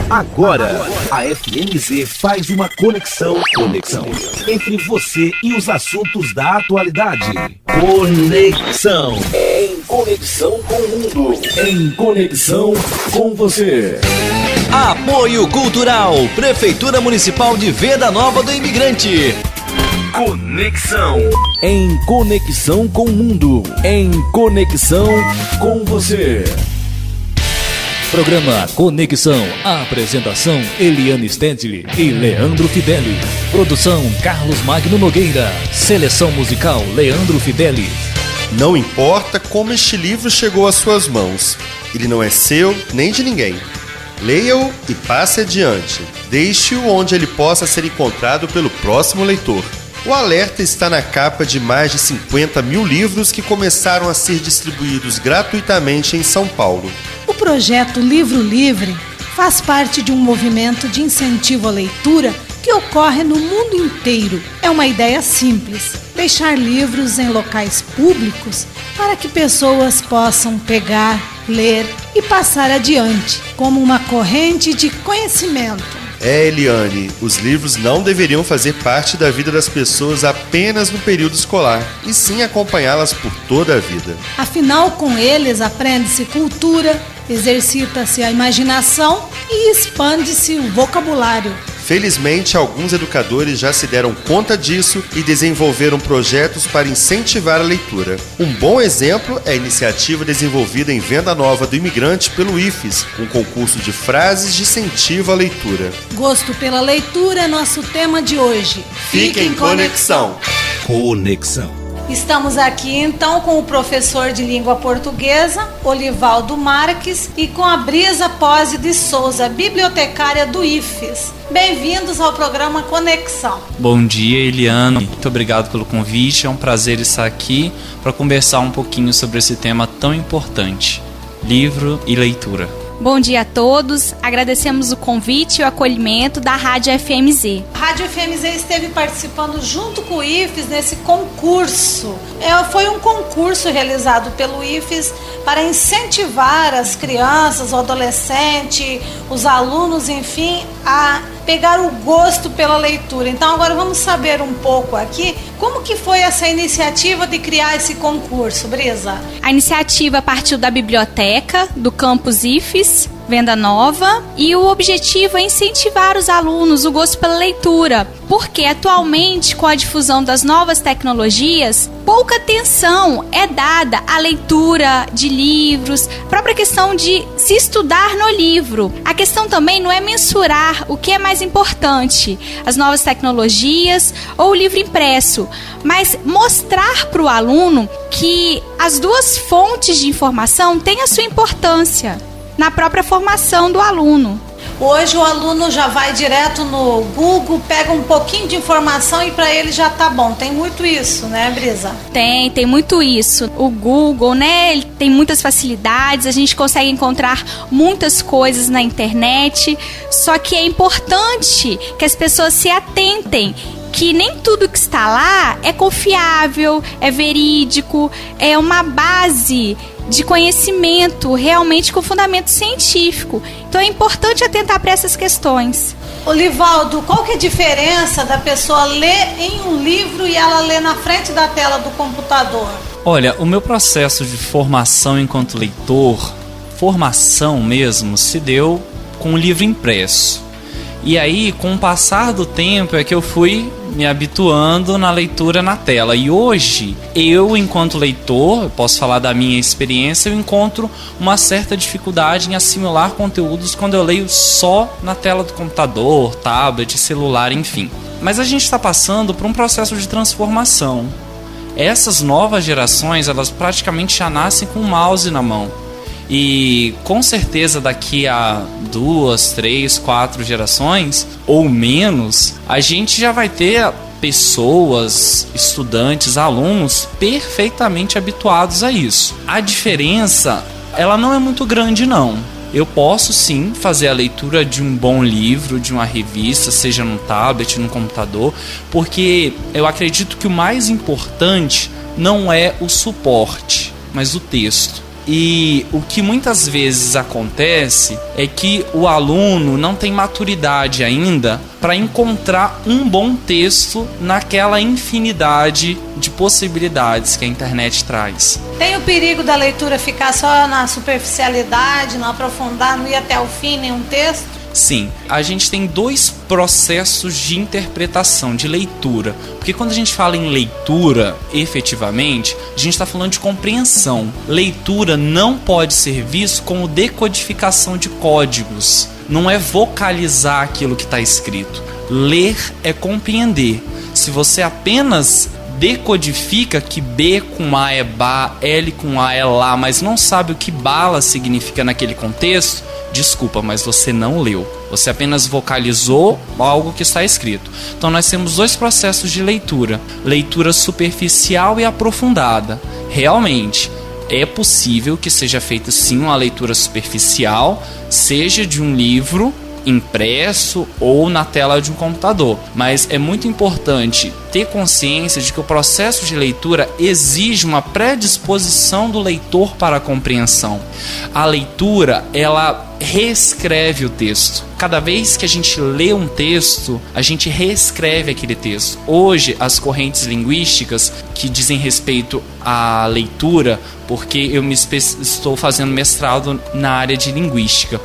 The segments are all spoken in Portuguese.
Agora, a FMZ faz uma conexão entre você e os assuntos da atualidade. Conexão. Em conexão com o mundo. Em conexão com você. Apoio Cultural, Prefeitura Municipal de Venda Nova do Imigrante. Conexão. Em conexão com o mundo. Em conexão com você. Programa Conexão. Apresentação: Eliane Stendley e Leandro Fideli. Produção: Carlos Magno Nogueira. Seleção musical: Leandro Fideli. Não importa como este livro chegou às suas mãos, ele não é seu nem de ninguém. Leia-o e passe adiante. Deixe-o onde ele possa ser encontrado pelo próximo leitor. O alerta está na capa de mais de 50 mil livros que começaram a ser distribuídos gratuitamente em São Paulo. O projeto Livro Livre faz parte de um movimento de incentivo à leitura que ocorre no mundo inteiro. É uma ideia simples: deixar livros em locais públicos para que pessoas possam pegar, ler e passar adiante, como uma corrente de conhecimento. Eliane, os livros não deveriam fazer parte da vida das pessoas apenas no período escolar, e sim acompanhá-las por toda a vida. Afinal, com eles aprende-se cultura, exercita-se a imaginação e expande-se o vocabulário. Felizmente, alguns educadores já se deram conta disso e desenvolveram projetos para incentivar a leitura. Um bom exemplo é a iniciativa desenvolvida em Venda Nova do Imigrante pelo IFES, um concurso de frases de incentivo à leitura. Gosto pela leitura é nosso tema de hoje. Fique em conexão. Conexão. Estamos aqui então com o professor de língua portuguesa, Olivaldo Marques, e com a Brisa Pose de Souza, bibliotecária do IFES. Bem-vindos ao programa Conexão. Bom dia, Eliane. Muito obrigado pelo convite. É um prazer estar aqui para conversar um pouquinho sobre esse tema tão importante: livro e leitura. Bom dia a todos, agradecemos o convite e o acolhimento da Rádio FMZ. A Rádio FMZ esteve participando junto com o IFES nesse concurso. Foi um concurso realizado pelo IFES para incentivar as crianças, o adolescente, os alunos, enfim, a pegar o gosto pela leitura. Então agora vamos saber um pouco aqui como que foi essa iniciativa de criar esse concurso, Brisa? A iniciativa partiu da biblioteca do campus IFES, Venda Nova, e o objetivo é incentivar os alunos o gosto pela leitura, porque atualmente, com a difusão das novas tecnologias, pouca atenção é dada à leitura de livros, a própria questão de se estudar no livro. A questão também não é mensurar o que é mais importante, as novas tecnologias ou o livro impresso, mas mostrar para o aluno que as duas fontes de informação têm a sua importância na própria formação do aluno. Hoje o aluno já vai direto no Google, pega um pouquinho de informação e para ele já tá bom. Tem muito isso, né, Brisa? Tem muito isso. O Google, né, ele tem muitas facilidades, a gente consegue encontrar muitas coisas na internet, só que é importante que as pessoas se atentem que nem tudo que está lá é confiável, é verídico, é uma base de conhecimento realmente com fundamento científico. Então é importante atentar para essas questões. Olivaldo, qual que é a diferença da pessoa ler em um livro e ela ler na frente da tela do computador? Olha, o meu processo de formação enquanto leitor, formação mesmo, se deu com o livro impresso. E aí, com o passar do tempo, é que eu fui me habituando na leitura na tela. E hoje, eu, enquanto leitor, eu posso falar da minha experiência, eu encontro uma certa dificuldade em assimilar conteúdos quando eu leio só na tela do computador, tablet, celular, enfim. Mas a gente está passando por um processo de transformação. Essas novas gerações, elas praticamente já nascem com o mouse na mão. E com certeza daqui a 2, 3, 4 gerações ou menos, a gente já vai ter pessoas, estudantes, alunos perfeitamente habituados a isso. A diferença, ela não é muito grande não. Eu posso sim fazer a leitura de um bom livro, de uma revista, seja no tablet, no computador, porque eu acredito que o mais importante não é o suporte, mas o texto. E o que muitas vezes acontece é que o aluno não tem maturidade ainda para encontrar um bom texto naquela infinidade de possibilidades que a internet traz. Tem o perigo da leitura ficar só na superficialidade, não aprofundar, não ir até o fim nenhum texto? Sim, a gente tem dois processos de interpretação, de leitura. Porque quando a gente fala em leitura, efetivamente, a gente está falando de compreensão. Leitura não pode ser visto como decodificação de códigos. Não é vocalizar aquilo que está escrito. Ler é compreender. Se você apenas decodifica que B com A é ba, L com A é lá, mas não sabe o que bala significa naquele contexto, desculpa, mas você não leu. Você apenas vocalizou algo que está escrito. Então nós temos dois processos de leitura. Leitura superficial e aprofundada. Realmente, é possível que seja feita sim uma leitura superficial, seja de um livro impresso ou na tela de um computador, mas é muito importante ter consciência de que o processo de leitura exige uma predisposição do leitor para a compreensão. A leitura, ela reescreve o texto. Cada vez que a gente lê um texto, a gente reescreve aquele texto. Hoje, as correntes linguísticas que dizem respeito à leitura, porque eu estou fazendo mestrado na área de linguística,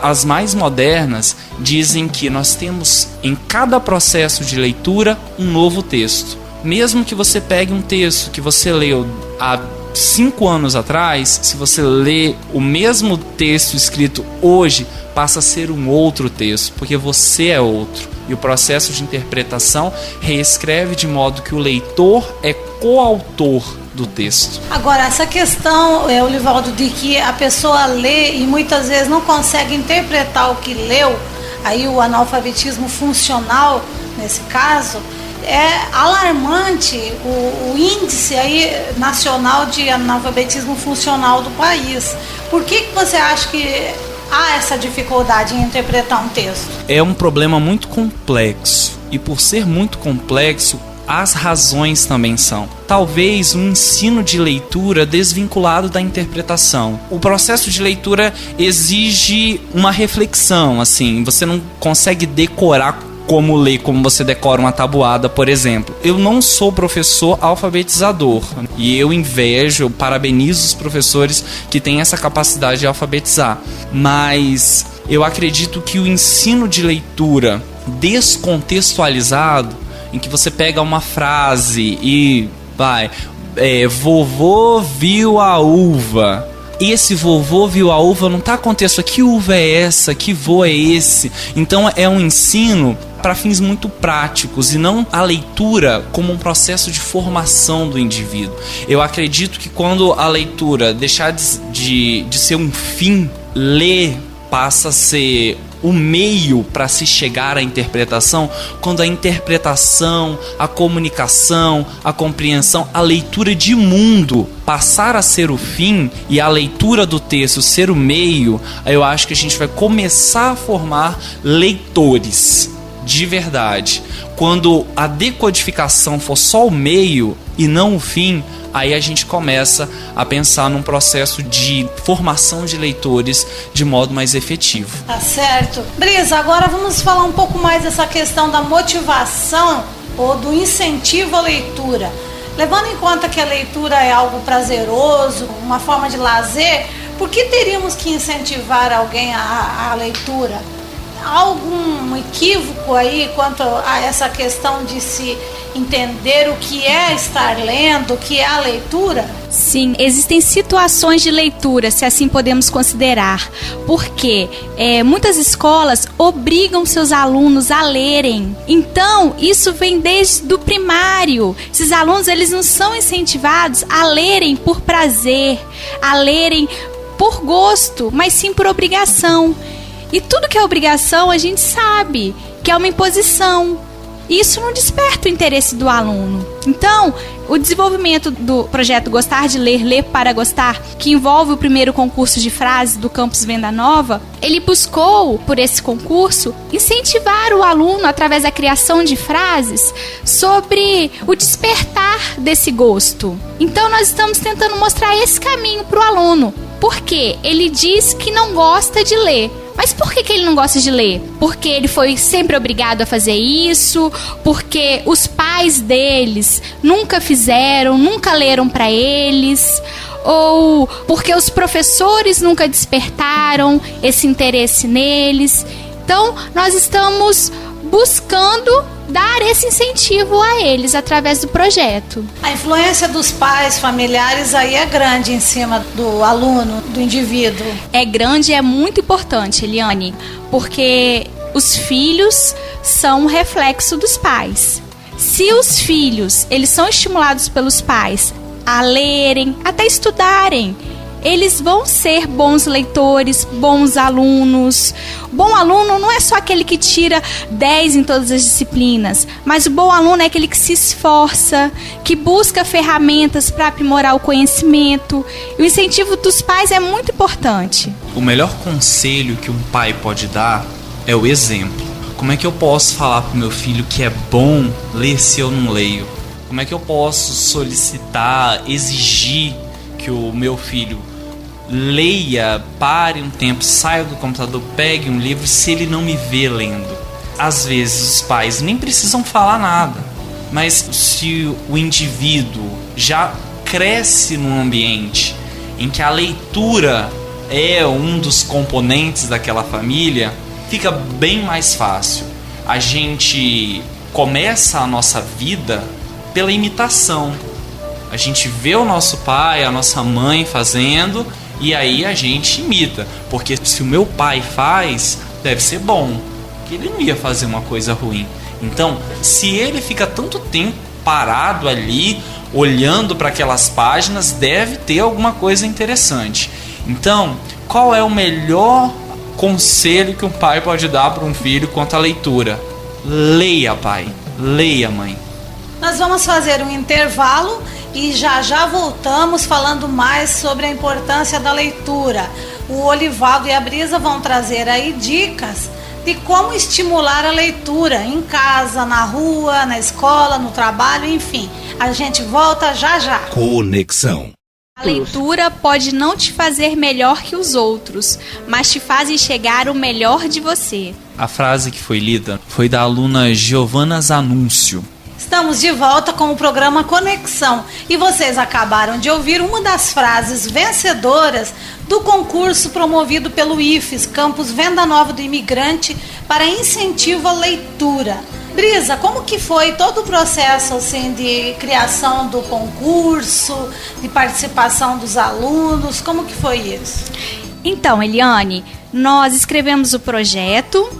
as mais modernas dizem que nós temos em cada processo de leitura um novo texto. Mesmo que você pegue um texto que você leu há 5 anos atrás, se você lê o mesmo texto escrito hoje, passa a ser um outro texto, porque você é outro. E o processo de interpretação reescreve de modo que o leitor é coautor do texto. Agora, essa questão, Olivaldo, de que a pessoa lê e muitas vezes não consegue interpretar o que leu, aí o analfabetismo funcional, nesse caso, é alarmante o índice aí nacional de analfabetismo funcional do país. Por que você acha que há essa dificuldade em interpretar um texto? É um problema muito complexo, e por ser muito complexo, as razões também são. Talvez um ensino de leitura desvinculado da interpretação. O processo de leitura exige uma reflexão, assim, você não consegue decorar como ler, como você decora uma tabuada, por exemplo. Eu não sou professor alfabetizador e eu invejo, eu parabenizo os professores que têm essa capacidade de alfabetizar, mas eu acredito que o ensino de leitura descontextualizado, em que você pega uma frase e vai, vovô viu a uva. E esse vovô viu a uva não está contexto, que uva é essa, que vô é esse? Então é um ensino para fins muito práticos e não a leitura como um processo de formação do indivíduo. Eu acredito que quando a leitura deixar de ser um fim, ler passa a ser o meio para se chegar à interpretação, quando a interpretação, a comunicação, a compreensão, a leitura de mundo passar a ser o fim e a leitura do texto ser o meio, eu acho que a gente vai começar a formar leitores de verdade. Quando a decodificação for só o meio e não o fim, aí a gente começa a pensar num processo de formação de leitores de modo mais efetivo. Tá certo. Brisa, agora vamos falar um pouco mais dessa questão da motivação ou do incentivo à leitura. Levando em conta que a leitura é algo prazeroso, uma forma de lazer, por que teríamos que incentivar alguém à leitura? Há algum equívoco aí quanto a essa questão de se entender o que é estar lendo, o que é a leitura? Sim, existem situações de leitura, se assim podemos considerar, porque muitas escolas obrigam seus alunos a lerem. Então, isso vem desde o primário. Esses alunos, eles não são incentivados a lerem por prazer, a lerem por gosto, mas sim por obrigação. E tudo que é obrigação, a gente sabe que é uma imposição. Isso não desperta o interesse do aluno. Então, o desenvolvimento do projeto Gostar de Ler, Ler para Gostar, que envolve o primeiro concurso de frases do Campus Venda Nova, ele buscou, por esse concurso, incentivar o aluno, através da criação de frases, sobre o despertar desse gosto. Então, nós estamos tentando mostrar esse caminho para o aluno. Porque ele diz que não gosta de ler. Mas por que ele não gosta de ler? Porque ele foi sempre obrigado a fazer isso? Porque os pais deles nunca fizeram, nunca leram para eles? Ou porque os professores nunca despertaram esse interesse neles? Então, nós estamos buscando dar esse incentivo a eles através do projeto. A influência dos pais, familiares aí é grande em cima do aluno, do indivíduo. É grande e é muito importante, Eliane, porque os filhos são um reflexo dos pais. Se os filhos, eles são estimulados pelos pais a lerem, até estudarem, eles vão ser bons leitores, bons alunos. Bom aluno não é só aquele que tira 10 em todas as disciplinas, mas o bom aluno é aquele que se esforça, que busca ferramentas para aprimorar o conhecimento. E o incentivo dos pais é muito importante. O melhor conselho que um pai pode dar é o exemplo. Como é que eu posso falar para o meu filho que é bom ler se eu não leio? Como é que eu posso solicitar, exigir que o meu filho leia, pare um tempo, saia do computador, pegue um livro se ele não me vê lendo? Às vezes os pais nem precisam falar nada, mas se o indivíduo já cresce num ambiente em que a leitura é um dos componentes daquela família, fica bem mais fácil. A gente começa a nossa vida pela imitação. A gente vê o nosso pai, a nossa mãe fazendo e aí a gente imita. Porque se o meu pai faz, deve ser bom. Porque ele não ia fazer uma coisa ruim. Então, se ele fica tanto tempo parado ali, olhando para aquelas páginas, deve ter alguma coisa interessante. Então, qual é o melhor conselho que um pai pode dar para um filho quanto à leitura? Leia, pai. Leia, mãe. Nós vamos fazer um intervalo e já voltamos falando mais sobre a importância da leitura. O Olivaldo e a Brisa vão trazer aí dicas de como estimular a leitura em casa, na rua, na escola, no trabalho, enfim. A gente volta já. Conexão. A leitura pode não te fazer melhor que os outros, mas te faz enxergar o melhor de você. A frase que foi lida foi da aluna Giovana Zanúncio. Estamos de volta com o programa Conexão e vocês acabaram de ouvir uma das frases vencedoras do concurso promovido pelo IFES, Campus Venda Nova do Imigrante, para incentivo à leitura. Brisa, como que foi todo o processo assim, de criação do concurso, de participação dos alunos, como que foi isso? Então, Eliane, nós escrevemos o projeto,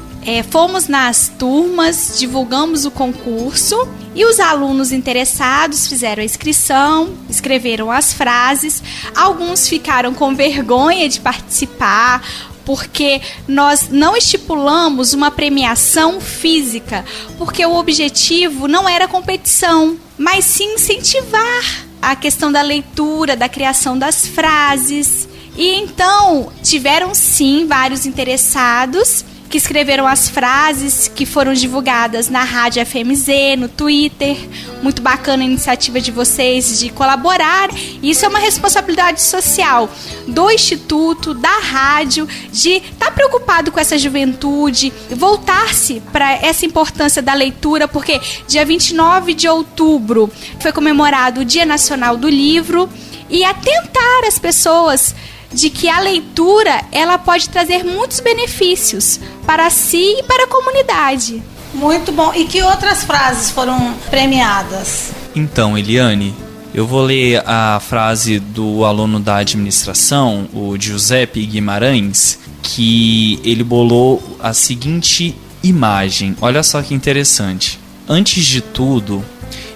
fomos nas turmas, divulgamos o concurso e os alunos interessados fizeram a inscrição, escreveram as frases. Alguns ficaram com vergonha de participar, porque nós não estipulamos uma premiação física, porque o objetivo não era competição, mas sim incentivar a questão da leitura, da criação das frases. E então tiveram sim vários interessados que escreveram as frases que foram divulgadas na Rádio FMZ, no Twitter. Muito bacana a iniciativa de vocês de colaborar. Isso é uma responsabilidade social do Instituto, da rádio, de estar preocupado com essa juventude, voltar-se para essa importância da leitura, porque dia 29 de outubro foi comemorado o Dia Nacional do Livro, e atentar as pessoas de que a leitura ela pode trazer muitos benefícios para si e para a comunidade. Muito bom. E que outras frases foram premiadas? Então, Eliane, eu vou ler a frase do aluno da administração, o Giuseppe Guimarães, que ele bolou a seguinte imagem. Olha só que interessante. Antes de tudo,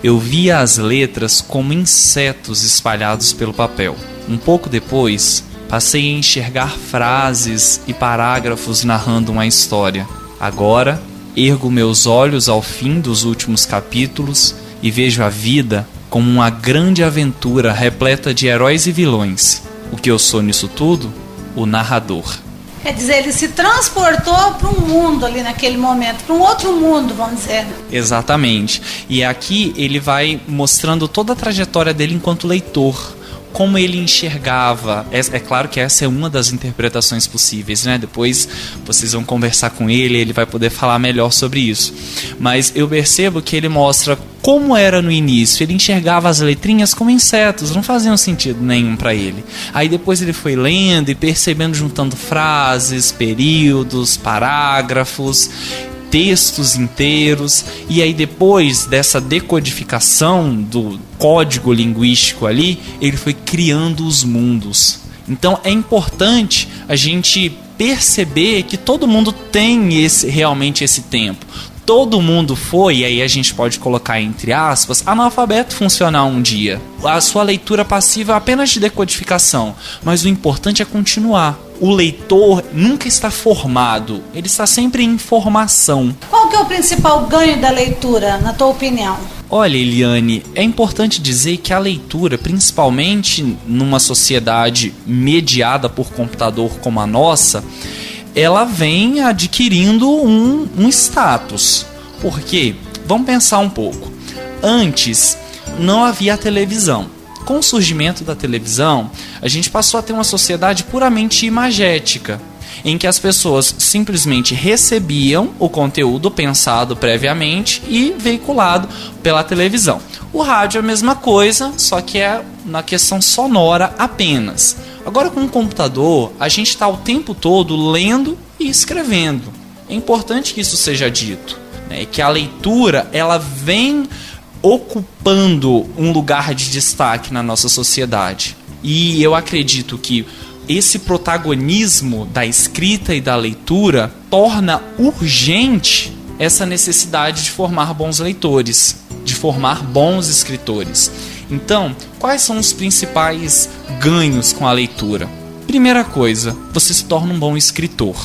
eu via as letras como insetos espalhados pelo papel. Um pouco depois, passei a enxergar frases e parágrafos narrando uma história. Agora, ergo meus olhos ao fim dos últimos capítulos e vejo a vida como uma grande aventura repleta de heróis e vilões. O que eu sou nisso tudo? O narrador. Quer dizer, ele se transportou para um mundo ali naquele momento, para um outro mundo, vamos dizer. Exatamente. E aqui ele vai mostrando toda a trajetória dele enquanto leitor. como ele enxergava. É claro que essa é uma das interpretações possíveis, né? Depois vocês vão conversar com ele vai poder falar melhor sobre isso. Mas eu percebo que ele mostra como era no início. Ele enxergava as letrinhas como insetos, não faziam sentido nenhum para ele. Aí depois ele foi lendo e percebendo, juntando frases, períodos, parágrafos, textos inteiros, e aí depois dessa decodificação do código linguístico ali, ele foi criando os mundos. Então é importante a gente perceber que todo mundo tem realmente esse tempo. Todo mundo foi, e aí a gente pode colocar entre aspas, analfabeto funcional um dia. A sua leitura passiva é apenas de decodificação, mas o importante é continuar. O leitor nunca está formado, ele está sempre em formação. Qual que é o principal ganho da leitura, na tua opinião? Olha, Eliane, é importante dizer que a leitura, principalmente numa sociedade mediada por computador como a nossa, ela vem adquirindo um status. Por quê? Vamos pensar um pouco. Antes, não havia televisão. Com o surgimento da televisão, a gente passou a ter uma sociedade puramente imagética, em que as pessoas simplesmente recebiam o conteúdo pensado previamente e veiculado pela televisão. O rádio é a mesma coisa, só que é na questão sonora apenas. Agora, com o computador, a gente está o tempo todo lendo e escrevendo. É importante que isso seja dito, né? Que a leitura ela vem ocupando um lugar de destaque na nossa sociedade. E eu acredito que esse protagonismo da escrita e da leitura torna urgente essa necessidade de formar bons leitores, de formar bons escritores. Então, quais são os principais ganhos com a leitura? Primeira coisa, você se torna um bom escritor.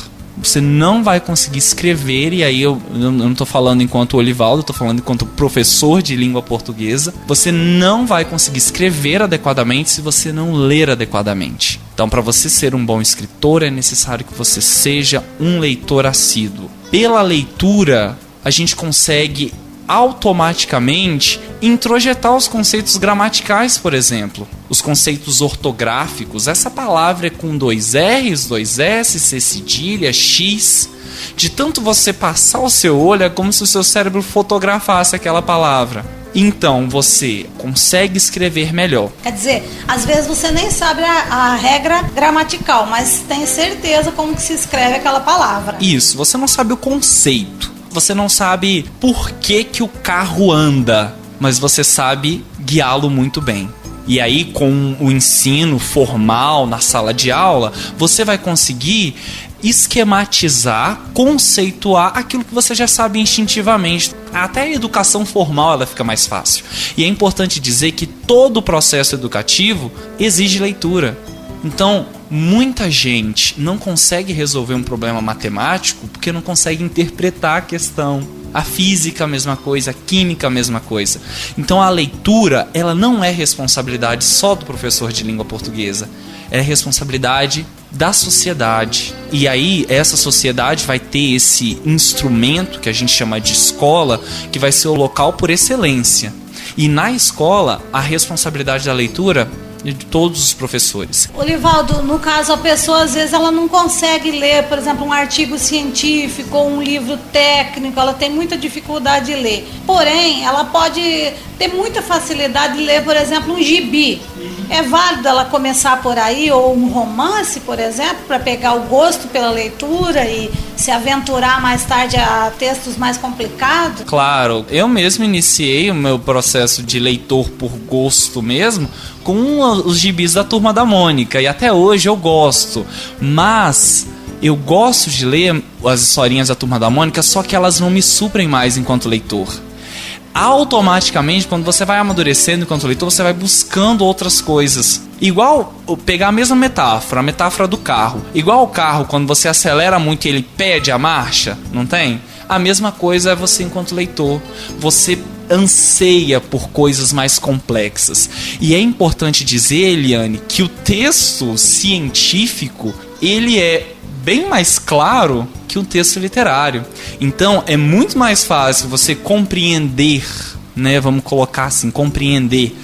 Você não vai conseguir escrever, e aí eu não estou falando enquanto Olivaldo, estou falando enquanto professor de língua portuguesa. Você não vai conseguir escrever adequadamente se você não ler adequadamente. Então, para você ser um bom escritor, é necessário que você seja um leitor assíduo. Pela leitura, a gente consegue automaticamente introjetar os conceitos gramaticais, por exemplo, os conceitos ortográficos. Essa palavra é com 2 R's, 2 S, C cedilha, X. De tanto você passar o seu olho, é como se o seu cérebro fotografasse aquela palavra. Então você consegue escrever melhor. Quer dizer, às vezes você nem sabe a regra gramatical, mas tem certeza como que se escreve aquela palavra. Isso, você não sabe o conceito. Você não sabe por que o carro anda, mas você sabe guiá-lo muito bem. E aí, com o ensino formal na sala de aula, você vai conseguir esquematizar, conceituar aquilo que você já sabe instintivamente. Até a educação formal ela fica mais fácil. E é importante dizer que todo o processo educativo exige leitura. Então, muita gente não consegue resolver um problema matemático porque não consegue interpretar a questão. A física, a mesma coisa, a química, a mesma coisa. Então, a leitura, ela não é responsabilidade só do professor de língua portuguesa. É responsabilidade da sociedade. E aí, essa sociedade vai ter esse instrumento que a gente chama de escola, que vai ser o local por excelência. E na escola, a responsabilidade da leitura de todos os professores. Olivaldo, no caso, a pessoa às vezes ela não consegue ler, por exemplo, um artigo científico ou um livro técnico, ela tem muita dificuldade de ler. Porém, ela pode ter muita facilidade de ler, por exemplo, um gibi. É válido ela começar por aí, ou um romance, por exemplo, para pegar o gosto pela leitura e se aventurar mais tarde a textos mais complicados? Claro, eu mesmo iniciei o meu processo de leitor por gosto mesmo com os gibis da Turma da Mônica, e até hoje eu gosto, mas eu gosto de ler as historinhas da Turma da Mônica, só que elas não me suprem mais enquanto leitor. Automaticamente, quando você vai amadurecendo enquanto leitor, você vai buscando outras coisas. Igual, pegar a mesma metáfora, a metáfora do carro. Igual o carro, quando você acelera muito e ele perde a marcha, não tem? A mesma coisa é você enquanto leitor. Você anseia por coisas mais complexas. E é importante dizer, Eliane, que o texto científico, ele é bem mais claro que um texto literário. Então, é muito mais fácil você compreender, né, vamos colocar assim, compreender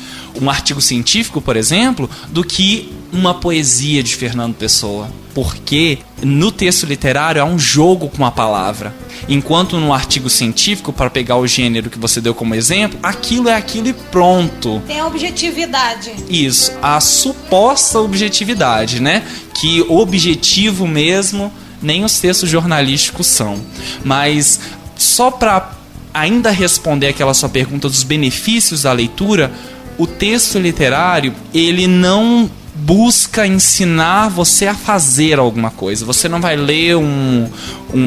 um artigo científico, por exemplo, do que uma poesia de Fernando Pessoa. Porque no texto literário há um jogo com a palavra. Enquanto no artigo científico, para pegar o gênero que você deu como exemplo, aquilo é aquilo e pronto. Tem a objetividade. Isso, a suposta objetividade, né? Que objetivo mesmo, nem os textos jornalísticos são. Mas só para ainda responder aquela sua pergunta dos benefícios da leitura, o texto literário, ele não busca ensinar você a fazer alguma coisa. Você não vai ler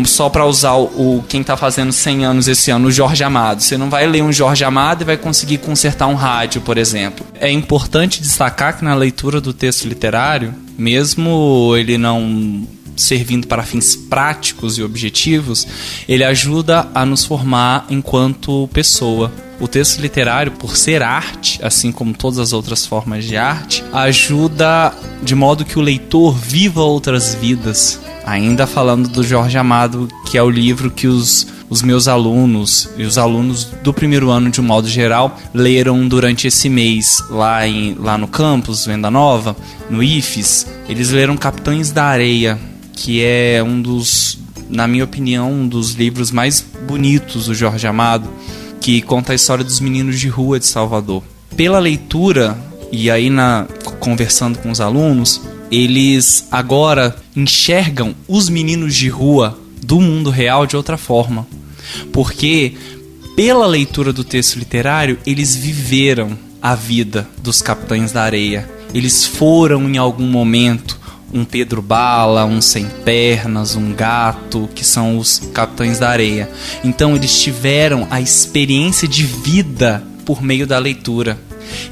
só para usar quem está fazendo 100 anos esse ano, o Jorge Amado. Você não vai ler um Jorge Amado e vai conseguir consertar um rádio, por exemplo. É importante destacar que na leitura do texto literário, mesmo ele não servindo para fins práticos e objetivos, ele ajuda a nos formar enquanto pessoa. O texto literário, por ser arte, assim como todas as outras formas de arte, ajuda de modo que o leitor viva outras vidas. Ainda falando do Jorge Amado, que é o livro que os meus alunos e os alunos do primeiro ano, de um modo geral, leram durante esse mês lá no campus Venda Nova, no IFES. Eles leram Capitães da Areia, que é na minha opinião, um dos livros mais bonitos do Jorge Amado, que conta a história dos meninos de rua de Salvador. Pela leitura, e aí conversando com os alunos, eles agora enxergam os meninos de rua do mundo real de outra forma. Porque, pela leitura do texto literário, eles viveram a vida dos Capitães da Areia. Eles foram, em algum momento, um Pedro Bala, um Sem Pernas, um Gato, que são os Capitães da Areia. Então eles tiveram a experiência de vida por meio da leitura.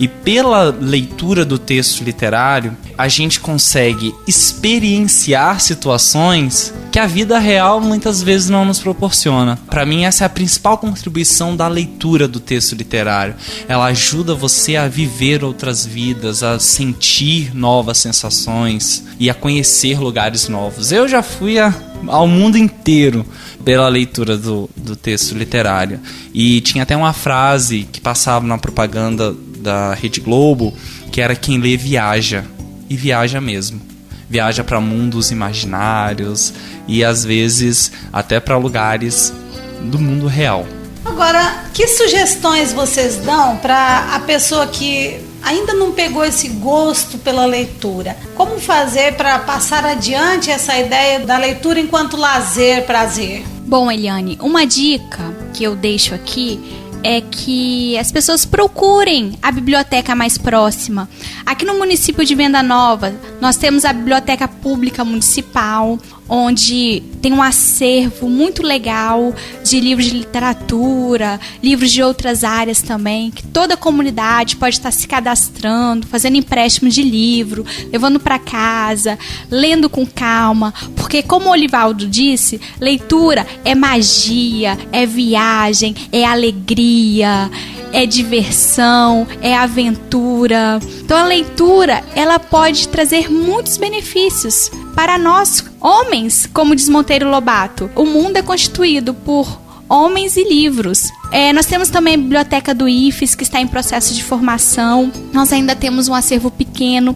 E pela leitura do texto literário, a gente consegue experienciar situações que a vida real muitas vezes não nos proporciona. Para mim, essa é a principal contribuição da leitura do texto literário. Ela ajuda você a viver outras vidas, a sentir novas sensações e a conhecer lugares novos. Eu já fui ao mundo inteiro pela leitura do texto literário. E tinha até uma frase que passava na propaganda da Rede Globo, que era: quem lê viaja. E viaja mesmo. Viaja para mundos imaginários e às vezes até para lugares do mundo real. Agora, que sugestões vocês dão para a pessoa que ainda não pegou esse gosto pela leitura? Como fazer para passar adiante essa ideia da leitura enquanto lazer, prazer? Bom, Eliane, uma dica que eu deixo aqui é que as pessoas procurem a biblioteca mais próxima. Aqui no município de Venda Nova, nós temos a Biblioteca Pública Municipal, onde tem um acervo muito legal de livros de literatura, livros de outras áreas também, que toda a comunidade pode estar se cadastrando, fazendo empréstimo de livro, levando para casa, lendo com calma, porque, como o Olivaldo disse, leitura é magia, é viagem, é alegria, é diversão, é aventura. Então a leitura, ela pode trazer muitos benefícios para nós, homens, como diz Monteiro Lobato. O mundo é constituído por homens e livros. Nós temos também a biblioteca do IFES, que está em processo de formação. Nós ainda temos um acervo pequeno.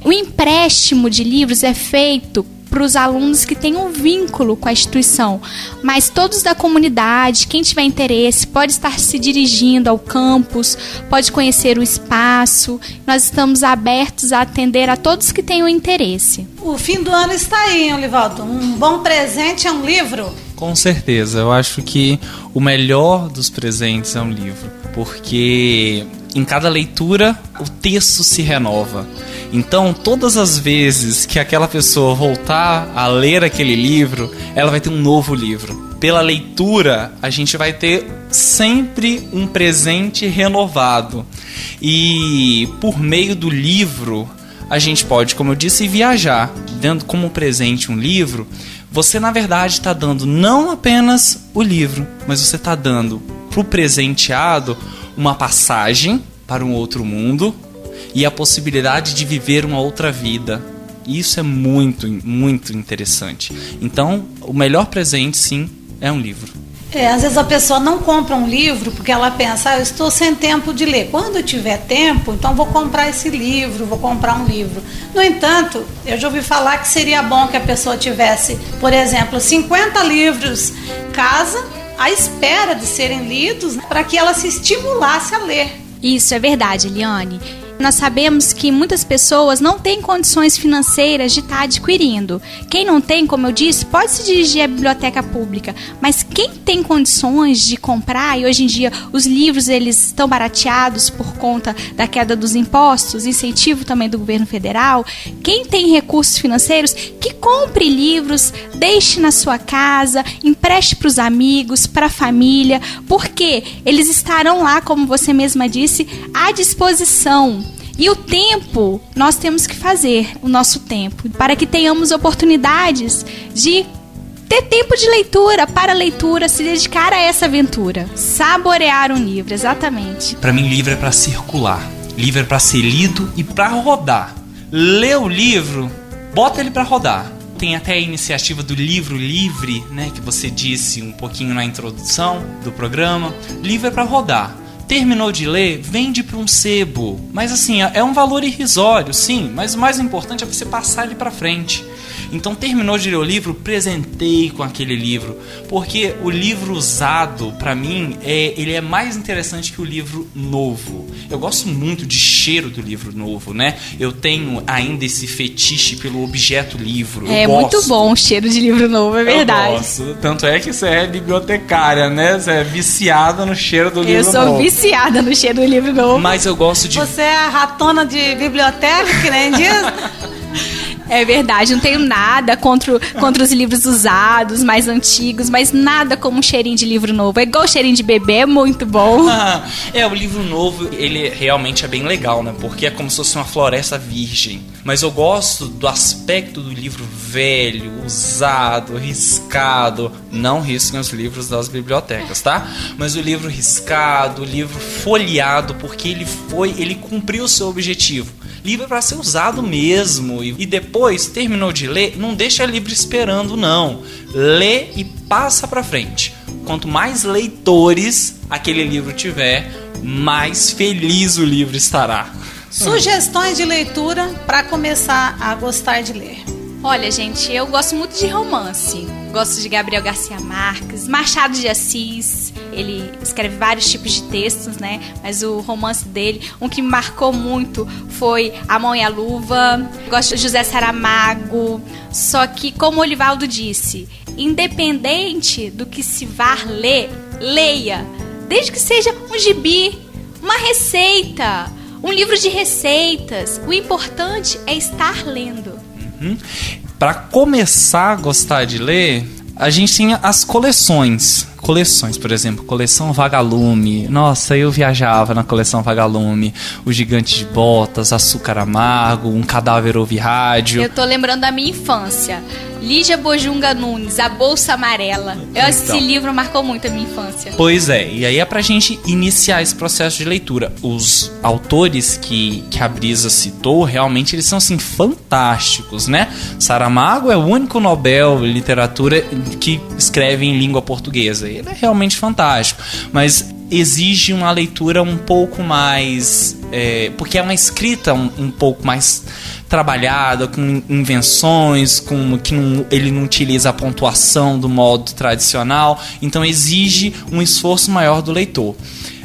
O empréstimo de livros é feito para os alunos que têm um vínculo com a instituição, mas todos da comunidade, quem tiver interesse, pode estar se dirigindo ao campus, pode conhecer o espaço. Nós estamos abertos a atender a todos que tenham interesse. O fim do ano está aí, Olivaldo. Um bom presente é um livro. Com certeza, eu acho que o melhor dos presentes é um livro, porque em cada leitura o texto se renova. Então, todas as vezes que aquela pessoa voltar a ler aquele livro, ela vai ter um novo livro. Pela leitura, a gente vai ter sempre um presente renovado. E por meio do livro, a gente pode, como eu disse, viajar. Dando como presente um livro, você na verdade está dando não apenas o livro, mas você está dando para o presenteado uma passagem para um outro mundo e a possibilidade de viver uma outra vida. Isso é muito, muito interessante. Então, o melhor presente, sim, é um livro. Às vezes a pessoa não compra um livro porque ela pensa, eu estou sem tempo de ler. Quando eu tiver tempo, então vou comprar esse livro, vou comprar um livro. No entanto, eu já ouvi falar que seria bom que a pessoa tivesse, por exemplo, 50 livros em casa, à espera de serem lidos, para que ela se estimulasse a ler. Isso é verdade, Eliane. Nós sabemos que muitas pessoas não têm condições financeiras de estar adquirindo. Quem não tem, como eu disse, pode se dirigir à biblioteca pública, mas quem tem condições de comprar, e hoje em dia os livros eles estão barateados por conta da queda dos impostos, incentivo também do governo federal, quem tem recursos financeiros, que compre livros, deixe na sua casa, empreste para os amigos, para a família, porque eles estarão lá, como você mesma disse, à disposição. E o tempo, nós temos que fazer o nosso tempo, para que tenhamos oportunidades de ter tempo de leitura, para a leitura, se dedicar a essa aventura. Saborear um livro, exatamente. Para mim, livro é para circular. Livro é para ser lido e para rodar. Lê o livro, bota ele para rodar. Tem até a iniciativa do livro livre, né, que você disse um pouquinho na introdução do programa. Livro é para rodar. Terminou de ler, vende para um sebo. Mas assim, é um valor irrisório, sim, mas o mais importante é você passar ele para frente. Então terminou de ler o livro, presenteie com aquele livro, porque o livro usado, para mim, ele é mais interessante que o livro novo. Eu gosto muito de cheiro do livro novo, né? Eu tenho ainda esse fetiche pelo objeto livro. Muito bom o cheiro de livro novo, é verdade. Eu gosto. Tanto é que você é bibliotecária, né? Você é viciada no cheiro do livro novo. Eu sou viciada no cheiro do livro novo. Mas eu gosto de... Você é a ratona de biblioteca, que nem diz? É verdade, não tenho nada contra os livros usados, mais antigos, mas nada como um cheirinho de livro novo. É igual o cheirinho de bebê, é muito bom. O livro novo, ele realmente é bem legal, né? Porque é como se fosse uma floresta virgem. Mas eu gosto do aspecto do livro velho, usado, riscado. Não risquem os livros das bibliotecas, tá? Mas o livro riscado, o livro folheado, porque ele cumpriu o seu objetivo. Livro é para ser usado mesmo. E depois, terminou de ler, não deixa livro esperando, não. Lê e passa para frente. Quanto mais leitores aquele livro tiver, mais feliz o livro estará. Sugestões de leitura para começar a gostar de ler. Olha, gente, eu gosto muito de romance. Gosto de Gabriel Garcia Marques, Machado de Assis. Ele escreve vários tipos de textos, né? Mas o romance dele, um que me marcou muito foi A Mão e a Luva. Gosto de José Saramago. Só que, como o Olivaldo disse, independente do que se vá ler, leia. Desde que seja um gibi, uma receita, um livro de receitas. O importante é estar lendo. Para começar a gostar de ler, a gente tinha as coleções, por exemplo, coleção Vagalume. Nossa, eu viajava na coleção Vagalume. O Gigante de Botas, Açúcar Amargo, Um Cadáver Ouve Rádio. Eu tô lembrando da minha infância. Lígia Bojunga Nunes, A Bolsa Amarela. Esse livro marcou muito a minha infância. Pois é, e aí é pra gente iniciar esse processo de leitura. Os autores que a Brisa citou, realmente eles são assim fantásticos, né? Saramago é o único Nobel de literatura que escreve em língua portuguesa. Ele é realmente fantástico, mas exige uma leitura um pouco mais... porque é uma escrita um pouco mais trabalhada, com invenções, ele não utiliza a pontuação do modo tradicional, então exige um esforço maior do leitor.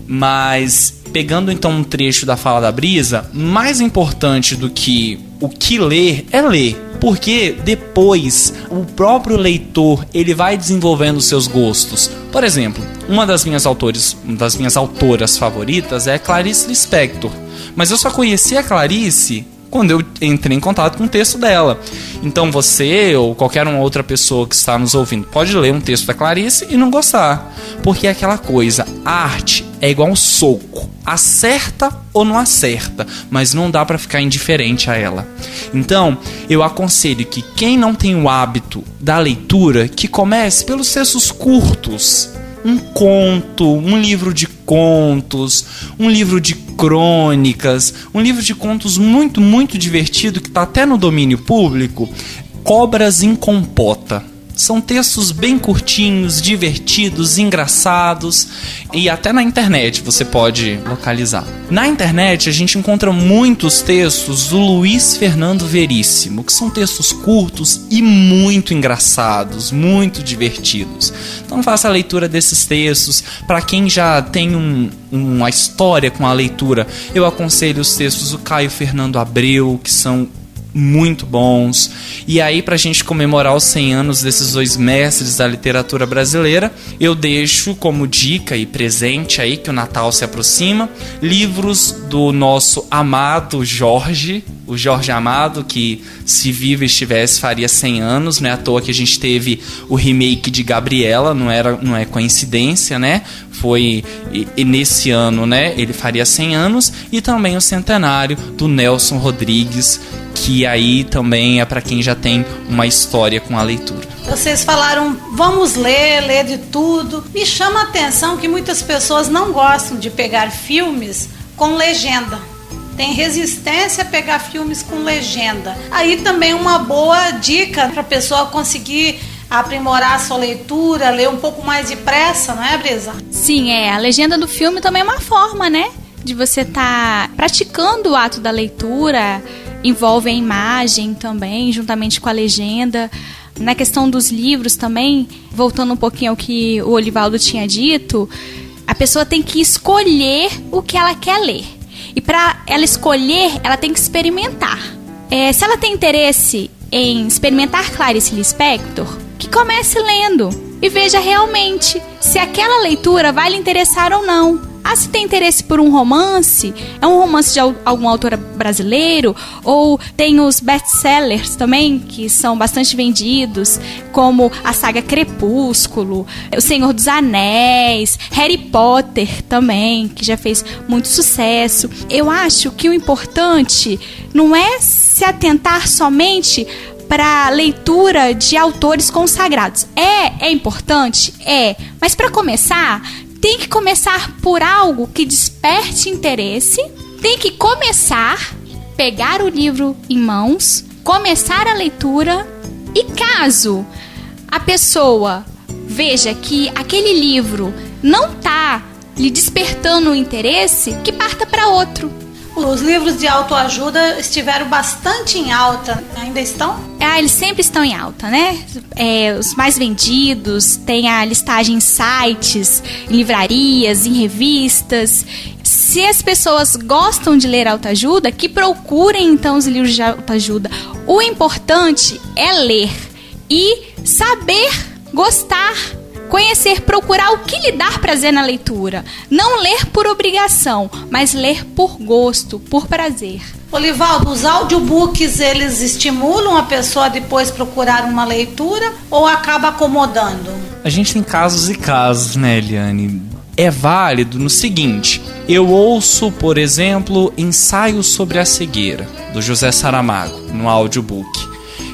Mas, pegando então um trecho da fala da Brisa, mais importante do que o que ler é ler, porque depois o próprio leitor ele vai desenvolvendo os seus gostos. Por exemplo, uma das minhas autoras favoritas é Clarice Lispector, mas eu só conheci a Clarice quando eu entrei em contato com o texto dela. Então você ou qualquer uma outra pessoa que está nos ouvindo pode ler um texto da Clarice e não gostar, porque é aquela coisa, a arte é igual um soco, acerta ou não acerta, mas não dá para ficar indiferente a ela. Então eu aconselho que quem não tem o hábito da leitura, que comece pelos textos curtos. Um conto, um livro de contos, um livro de crônicas, um livro de contos muito, muito divertido, que está até no domínio público, Cobras em Compota. São textos bem curtinhos, divertidos, engraçados, e até na internet você pode localizar. Na internet a gente encontra muitos textos do Luiz Fernando Veríssimo, que são textos curtos e muito engraçados, muito divertidos. Então faça a leitura desses textos. Para quem já tem uma história com a leitura, eu aconselho os textos do Caio Fernando Abreu, que são muito bons. E aí, pra gente comemorar os 100 anos desses dois mestres da literatura brasileira, eu deixo como dica e presente aí, que o Natal se aproxima, livros do nosso amado Jorge, o Jorge Amado, que se vivo estivesse faria 100 anos, não é à toa que a gente teve o remake de Gabriela, não é coincidência, né? Foi e nesse ano, né, ele faria 100 anos, e também o centenário do Nelson Rodrigues, que aí também é para quem já tem uma história com a leitura. Vocês falaram, vamos ler de tudo. Me chama a atenção que muitas pessoas não gostam de pegar filmes com legenda. Tem resistência a pegar filmes com legenda. Aí também uma boa dica para a pessoa conseguir aprimorar a sua leitura, ler um pouco mais depressa, não é, Brisa? Sim, a legenda do filme também é uma forma, né, de você estar praticando o ato da leitura. Envolve a imagem também, juntamente com a legenda. Na questão dos livros também, voltando um pouquinho ao que o Olivaldo tinha dito, a pessoa tem que escolher o que ela quer ler. E para ela escolher, ela tem que experimentar. Se ela tem interesse em experimentar Clarice Lispector, que comece lendo e veja realmente se aquela leitura vai lhe interessar ou não. Se tem interesse por um romance, é um romance de algum autor brasileiro, ou tem os best-sellers também, que são bastante vendidos, como a saga Crepúsculo, O Senhor dos Anéis, Harry Potter também, que já fez muito sucesso. Eu acho que o importante não é se atentar somente para a leitura de autores consagrados. É importante? Mas para começar, tem que começar por algo que desperte interesse, tem que começar, pegar o livro em mãos, começar a leitura, e caso a pessoa veja que aquele livro não está lhe despertando o interesse, que parta para outro. Os livros de autoajuda estiveram bastante em alta, ainda estão? Eles sempre estão em alta, né? Os mais vendidos, tem a listagem em sites, em livrarias, em revistas. Se as pessoas gostam de ler autoajuda, que procurem então os livros de autoajuda. O importante é ler e saber gostar, conhecer, procurar o que lhe dá prazer na leitura. Não ler por obrigação, mas ler por gosto, por prazer. Olivaldo, os audiobooks, eles estimulam a pessoa a depois procurar uma leitura ou acaba acomodando? A gente tem casos e casos, né, Eliane? É válido no seguinte: eu ouço, por exemplo, Ensaio sobre a Cegueira, do José Saramago, no audiobook.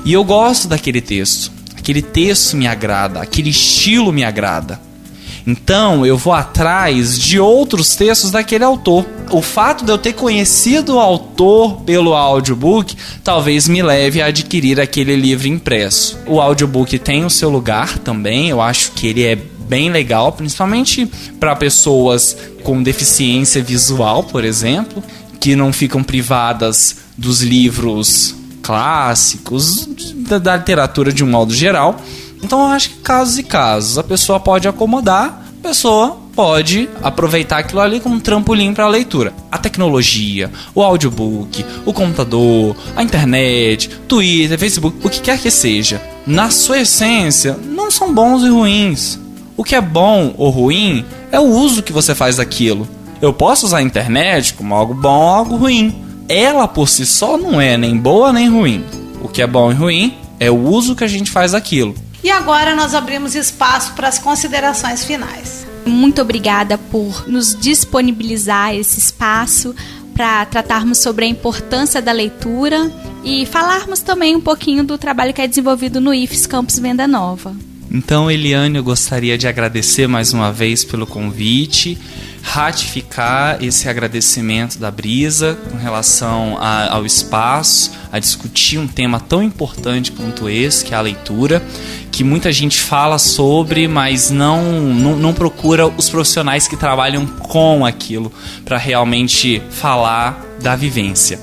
E eu gosto daquele texto. Aquele texto me agrada, aquele estilo me agrada. Então eu vou atrás de outros textos daquele autor. O fato de eu ter conhecido o autor pelo audiobook talvez me leve a adquirir aquele livro impresso. O audiobook tem o seu lugar também, eu acho que ele é bem legal, principalmente para pessoas com deficiência visual, por exemplo, que não ficam privadas dos livros clássicos, da literatura de um modo geral. Então eu acho que casos e casos. A pessoa pode acomodar, a pessoa pode aproveitar aquilo ali como um trampolim para a leitura. A tecnologia, o audiobook, o computador, a internet, Twitter, Facebook, o que quer que seja, na sua essência, não são bons e ruins. O que é bom ou ruim é o uso que você faz daquilo. Eu posso usar a internet como algo bom ou algo ruim. Ela por si só não é nem boa nem ruim. O que é bom e ruim é o uso que a gente faz daquilo. E agora nós abrimos espaço para as considerações finais. Muito obrigada por nos disponibilizar esse espaço para tratarmos sobre a importância da leitura e falarmos também um pouquinho do trabalho que é desenvolvido no IFES Campus Venda Nova. Então, Eliane, eu gostaria de agradecer mais uma vez pelo convite, ratificar esse agradecimento da Brisa com relação ao espaço, a discutir um tema tão importante quanto esse, que é a leitura, que muita gente fala sobre, mas não procura os profissionais que trabalham com aquilo para realmente falar da vivência.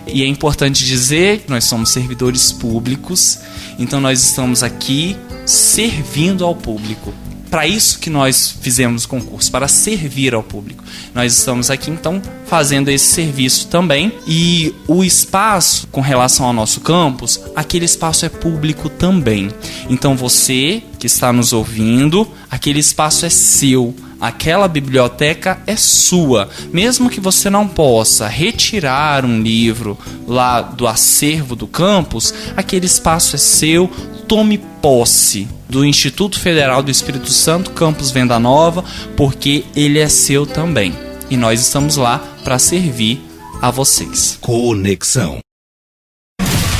E é importante dizer que nós somos servidores públicos, então nós estamos aqui servindo ao público. Para isso que nós fizemos o concurso, para servir ao público. Nós estamos aqui, então, fazendo esse serviço também. E o espaço, com relação ao nosso campus, aquele espaço é público também. Então, você que está nos ouvindo, aquele espaço é seu. Aquela biblioteca é sua. Mesmo que você não possa retirar um livro lá do acervo do campus, aquele espaço é seu. Tome posse do Instituto Federal do Espírito Santo, Campus Venda Nova, porque ele é seu também. E nós estamos lá para servir a vocês. Conexão.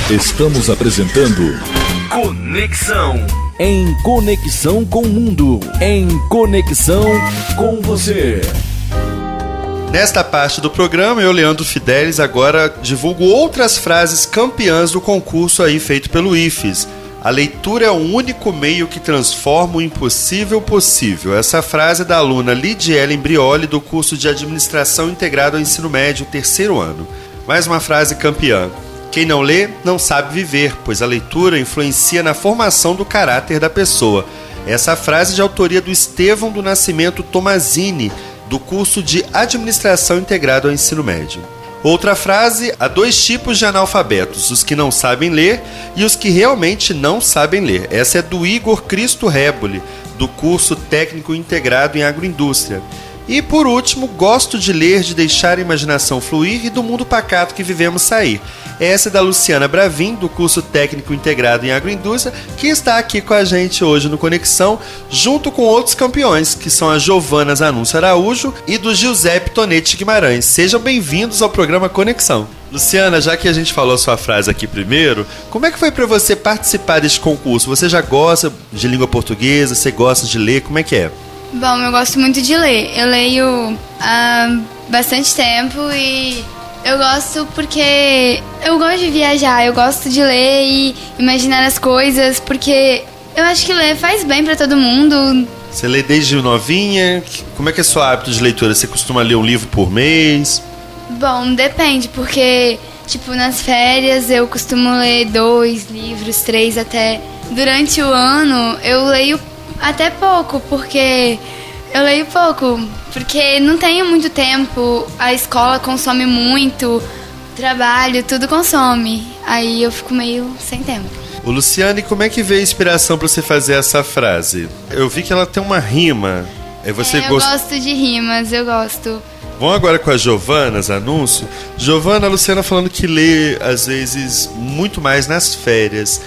Estamos apresentando Conexão. Em Conexão com o Mundo. Em Conexão com você. Nesta parte do programa, eu, Leandro Fidelis, agora divulgo outras frases campeãs do concurso aí feito pelo IFES. A leitura é o único meio que transforma o impossível possível. Essa frase é da aluna Lidiele Brioli, do curso de Administração Integrado ao Ensino Médio, 3º ano. Mais uma frase campeã. Quem não lê, não sabe viver, pois a leitura influencia na formação do caráter da pessoa. Essa frase é de autoria do Estevão do Nascimento Tomazini, do curso de Administração Integrado ao Ensino Médio. Outra frase: há 2 tipos de analfabetos, os que não sabem ler e os que realmente não sabem ler. Essa é do Igor Cristo Reboli, do curso Técnico Integrado em Agroindústria. E por último, gosto de ler, de deixar a imaginação fluir e do mundo pacato que vivemos sair. Essa é da Luciana Bravin, do curso Técnico Integrado em Agroindústria, que está aqui com a gente hoje no Conexão, junto com outros campeões, que são a Giovana Zanuncio Araújo e do Giuseppe Tonetti Guimarães. Sejam bem-vindos ao programa Conexão. Luciana, já que a gente falou a sua frase aqui primeiro, como é que foi para você participar deste concurso? Você já gosta de língua portuguesa? Você gosta de ler? Como é que é? Bom, eu gosto muito de ler. Eu leio há bastante tempo e eu gosto porque eu gosto de viajar, eu gosto de ler e imaginar as coisas, porque eu acho que ler faz bem pra todo mundo. Você lê desde novinha? Como é que é o seu hábito de leitura? Você costuma ler um livro por mês? Bom, depende, porque, tipo, nas férias eu costumo ler 2 livros, 3 até. Durante o ano eu leio até pouco, porque eu leio pouco, porque não tenho muito tempo, a escola consome muito, trabalho, tudo consome, aí eu fico meio sem tempo. Ô Luciane, como é que veio a inspiração pra você fazer essa frase? Eu vi que ela tem uma rima. Eu gosto de rimas, eu gosto. Vamos agora com a Giovana Zanuncio. Giovana, a Luciana falando que lê, às vezes, muito mais nas férias.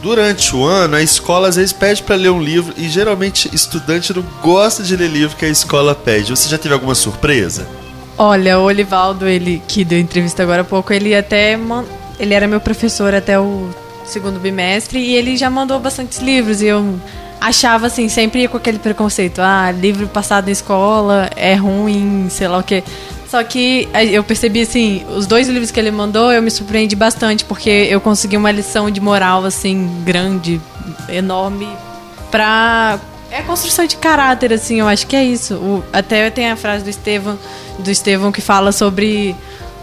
Durante o ano, a escola às vezes pede para ler um livro e geralmente estudante não gosta de ler livro que a escola pede. Você já teve alguma surpresa? Olha, o Olivaldo, ele que deu entrevista agora há pouco, ele era meu professor até o 2º bimestre e ele já mandou bastantes livros e eu achava assim, sempre ia com aquele preconceito, livro passado na escola é ruim, sei lá o quê. Só que eu percebi, assim, os 2 livros que ele mandou, eu me surpreendi bastante, porque eu consegui uma lição de moral, assim, grande, enorme, é construção de caráter, assim, eu acho que é isso. Até tem a frase do Estevão que fala sobre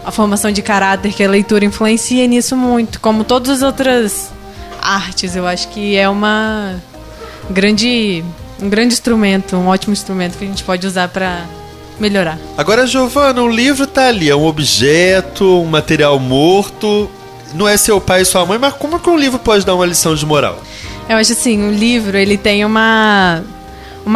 a formação de caráter, que a leitura influencia nisso muito, como todas as outras artes. Eu acho que é um grande instrumento, um ótimo instrumento que a gente pode usar para melhorar. Agora, Giovana, o livro tá ali, é um objeto, um material morto, não é seu pai e sua mãe, mas como que um livro pode dar uma lição de moral? Eu acho assim, o livro, ele tem uma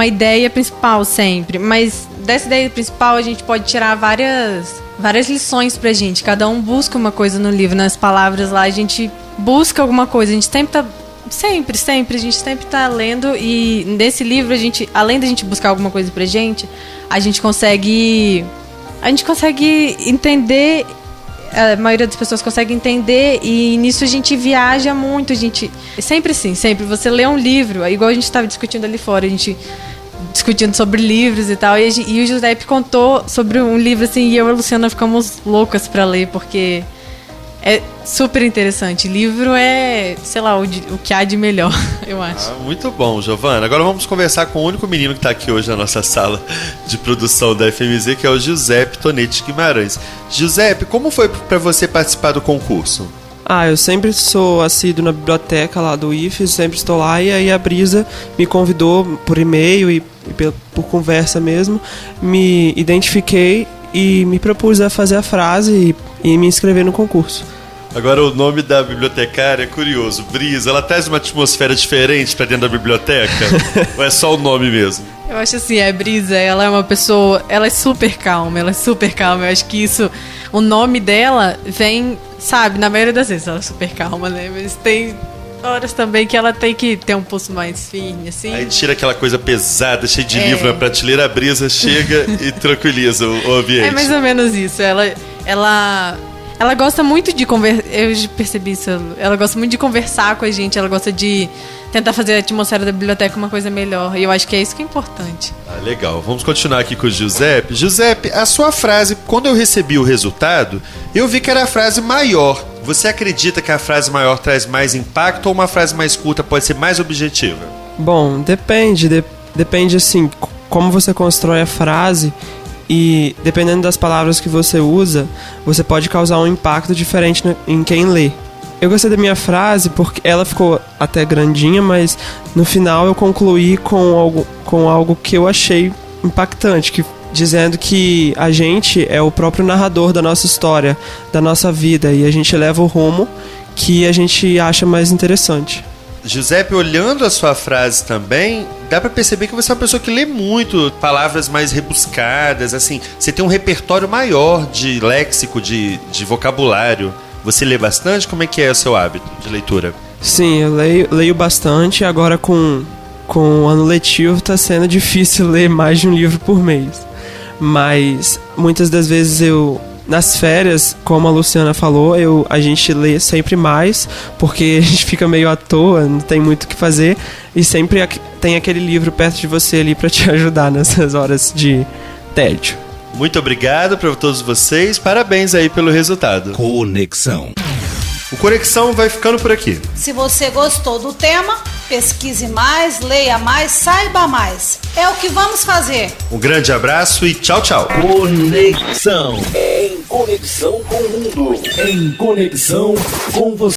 ideia principal sempre, mas dessa ideia principal a gente pode tirar várias lições pra gente, cada um busca uma coisa no livro, nas palavras lá a gente busca alguma coisa, a gente sempre a gente sempre tá lendo e nesse livro a gente, além da gente buscar alguma coisa pra gente, a gente consegue entender a maioria das pessoas consegue entender, e nisso a gente viaja muito, a gente... Sempre assim, sempre. Você lê um livro, igual a gente estava discutindo ali fora, a gente discutindo sobre livros e tal, e o Giuseppe contou sobre um livro, assim, e eu e a Luciana ficamos loucas pra ler, porque é super interessante. Livro é, sei lá, o que há de melhor, eu acho. Muito bom, Giovana. Agora vamos conversar com o único menino que está aqui hoje na nossa sala de produção da FMZ, que é o Giuseppe Tonetti Guimarães. Giuseppe, como foi para você participar do concurso? Eu sempre sou assíduo na biblioteca lá do IFES, sempre estou lá, e aí a Brisa me convidou por e-mail e por conversa mesmo, me identifiquei e me propus a fazer a frase e me inscrever no concurso. Agora, o nome da bibliotecária é curioso, Brisa. Ela traz uma atmosfera diferente pra dentro da biblioteca? Ou é só o nome mesmo? Eu acho assim, a Brisa, ela é uma pessoa, ela é super calma. Eu acho que isso, o nome dela vem, sabe, na maioria das vezes ela é super calma, né? Mas tem horas também que ela tem que ter um pulso mais firme, assim. Aí tira aquela coisa pesada, cheia de livro na prateleira, a Brisa chega e tranquiliza o ambiente. É mais ou menos isso. Ela gosta muito de conversar. Eu percebi isso. Ela gosta muito de conversar com a gente. Ela gosta de tentar fazer a atmosfera da biblioteca uma coisa melhor. E eu acho que é isso que é importante. Legal. Vamos continuar aqui com o Giuseppe. Giuseppe, a sua frase, quando eu recebi o resultado, eu vi que era a frase maior. Você acredita que a frase maior traz mais impacto ou uma frase mais curta pode ser mais objetiva? Bom, depende. Depende, assim, como você constrói a frase. E dependendo das palavras que você usa, você pode causar um impacto diferente em quem lê. Eu gostei da minha frase porque ela ficou até grandinha, mas no final eu concluí com algo que eu achei impactante, dizendo que a gente é o próprio narrador da nossa história, da nossa vida, e a gente leva o rumo que a gente acha mais interessante. Giuseppe, olhando a sua frase também, dá pra perceber que você é uma pessoa que lê muito, palavras mais rebuscadas, assim, você tem um repertório maior de léxico, de vocabulário. Você lê bastante? Como é que é o seu hábito de leitura? Sim, eu leio bastante. Agora com o ano letivo tá sendo difícil ler mais de um livro por mês. Mas muitas das vezes nas férias, como a Luciana falou, a gente lê sempre mais, porque a gente fica meio à toa, não tem muito o que fazer, e sempre tem aquele livro perto de você ali para te ajudar nessas horas de tédio. Muito obrigado para todos vocês, parabéns aí pelo resultado. Conexão. O Conexão vai ficando por aqui. Se você gostou do tema, pesquise mais, leia mais, saiba mais. É o que vamos fazer. Um grande abraço e tchau, tchau. Conexão. Em conexão com o mundo. Em conexão com você.